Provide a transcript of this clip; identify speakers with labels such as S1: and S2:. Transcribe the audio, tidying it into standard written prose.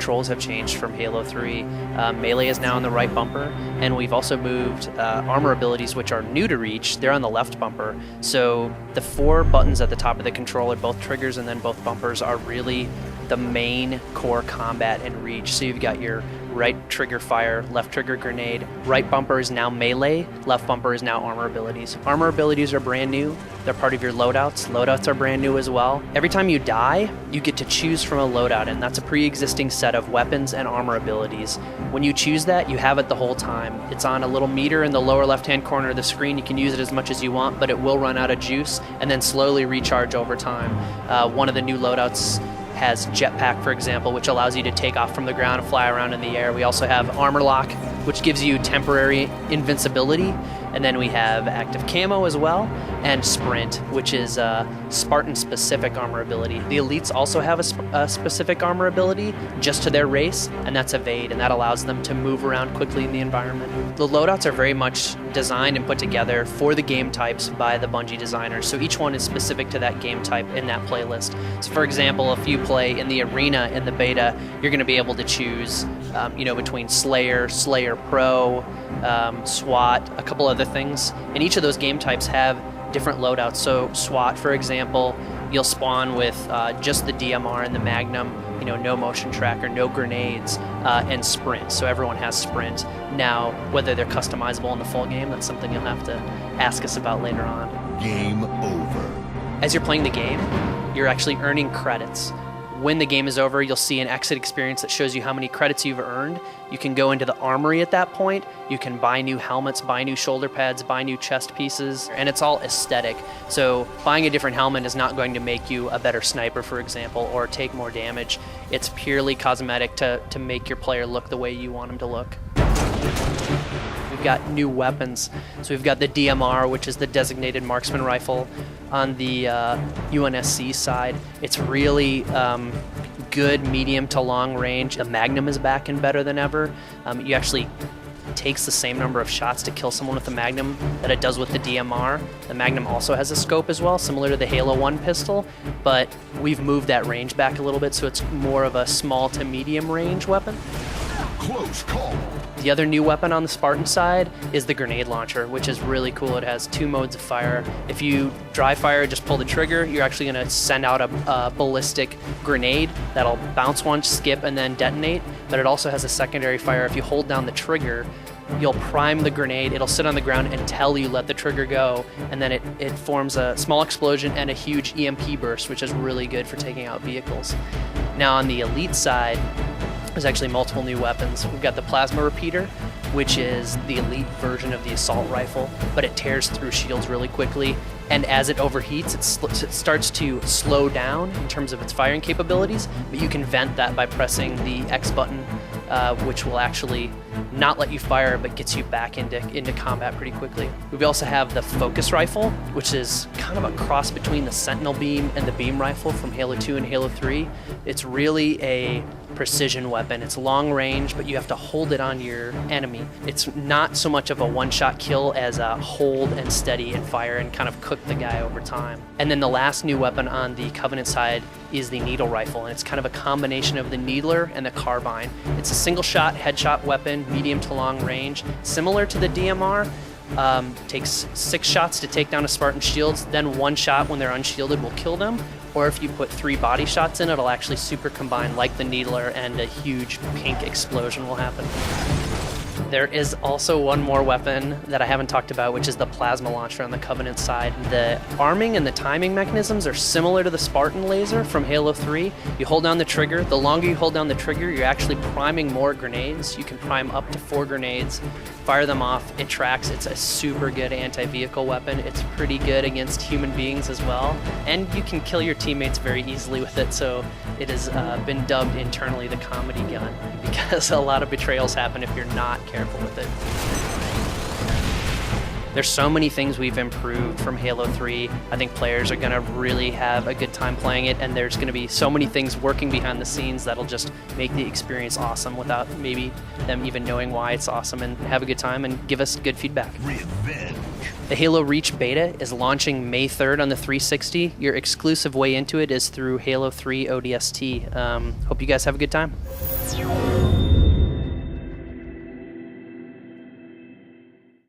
S1: controls have changed from Halo 3. Melee is now on the right bumper, and we've also moved armor abilities, which are new to Reach. They're on the left bumper. So the 4 buttons at the top of the controller, both triggers and then both bumpers, are really the main core combat in Reach. So you've got your right trigger fire, left trigger grenade. Right bumper is now melee, left bumper is now armor abilities. Armor abilities are brand new. They're part of your loadouts. Loadouts are brand new as well. Every time you die, you get to choose from a loadout, and that's a pre-existing set of weapons and armor abilities. When you choose that, you have it the whole time. It's on a little meter in the lower left-hand corner of the screen. You can use it as much as you want, but it will run out of juice and then slowly recharge over time. One of the new loadouts has jetpack, for example, which allows you to take off from the ground and fly around in the air. We also have armor lock, which gives you temporary invincibility. And then we have active camo as well, and sprint, which is a Spartan-specific armor ability. The elites also have a specific armor ability just to their race, and that's evade, and that allows them to move around quickly in the environment. The loadouts are very much designed and put together for the game types by the Bungie designers, so each one is specific to that game type in that playlist. So for example, if you play in the arena in the beta, you're going to be able to choose between Slayer, Slayer Pro, SWAT, a couple other things, and each of those game types have different loadouts. So SWAT, for example, you'll spawn with just the DMR and the Magnum, no motion tracker, no grenades, and sprint. So everyone has sprint. Now, whether they're customizable in the full game, that's something you'll have to ask us about later on.
S2: Game over.
S1: As you're playing the game, you're actually earning credits. When the game is over, you'll see an exit experience that shows you how many credits you've earned. You can go into the armory at that point. You can buy new helmets, buy new shoulder pads, buy new chest pieces, and it's all aesthetic. So buying a different helmet is not going to make you a better sniper, for example, or take more damage. It's purely cosmetic to make your player look the way you want him to look. We've got new weapons. So we've got the DMR, which is the designated marksman rifle. On the UNSC side, it's really good medium to long range. The Magnum is back and better than ever. You actually takes the same number of shots to kill someone with the Magnum that it does with the DMR. The Magnum also has a scope as well, similar to the Halo 1 pistol, but we've moved that range back a little bit, so it's more of a small to medium range weapon.
S2: Close call.
S1: The other new weapon on the Spartan side is the grenade launcher, which is really cool. It has 2 modes of fire. If you dry fire, just pull the trigger, you're actually going to send out a ballistic grenade that'll bounce once, skip, and then detonate. But it also has a secondary fire. If you hold down the trigger, you'll prime the grenade, it'll sit on the ground until you let the trigger go, and then it forms a small explosion and a huge EMP burst, which is really good for taking out vehicles. Now on the elite side, there's actually multiple new weapons. We've got the plasma repeater, which is the elite version of the assault rifle, but it tears through shields really quickly, and as it overheats, it starts to slow down in terms of its firing capabilities, but you can vent that by pressing the X button, which will actually not let you fire, but gets you back into combat pretty quickly. We also have the focus rifle, which is kind of a cross between the Sentinel beam and the beam rifle from Halo 2 and Halo 3. It's really a precision weapon. It's long range, but you have to hold it on your enemy. It's not so much of a one-shot kill as a hold and steady and fire and kind of cook the guy over time. And then the last new weapon on the Covenant side is the needle rifle, and it's kind of a combination of the needler and the carbine. It's a single-shot headshot weapon, medium to long range, similar to the DMR. Takes 6 shots to take down a Spartan's shields, then 1 shot when they're unshielded will kill them. Or if you put 3 body shots in, it'll actually super combine like the needler, and a huge pink explosion will happen. There is also one more weapon that I haven't talked about, which is the plasma launcher on the Covenant side. The arming and the timing mechanisms are similar to the Spartan laser from Halo 3. You hold down the trigger. The longer you hold down the trigger, you're actually priming more grenades. You can prime up to 4 grenades, fire them off. It tracks. It's a super good anti-vehicle weapon. It's pretty good against human beings as well. And you can kill your teammates very easily with it, so it has been dubbed internally the comedy gun, because a lot of betrayals happen if you're not careful with it. There's so many things we've improved from Halo 3. I think players are going to really have a good time playing it, and there's going to be so many things working behind the scenes that'll just make the experience awesome without maybe them even knowing why it's awesome, and have a good time and give us good feedback.
S2: Revenge.
S1: The Halo Reach beta is launching May 3rd on the 360. Your exclusive way into it is through Halo 3 ODST. Hope you guys have a good time.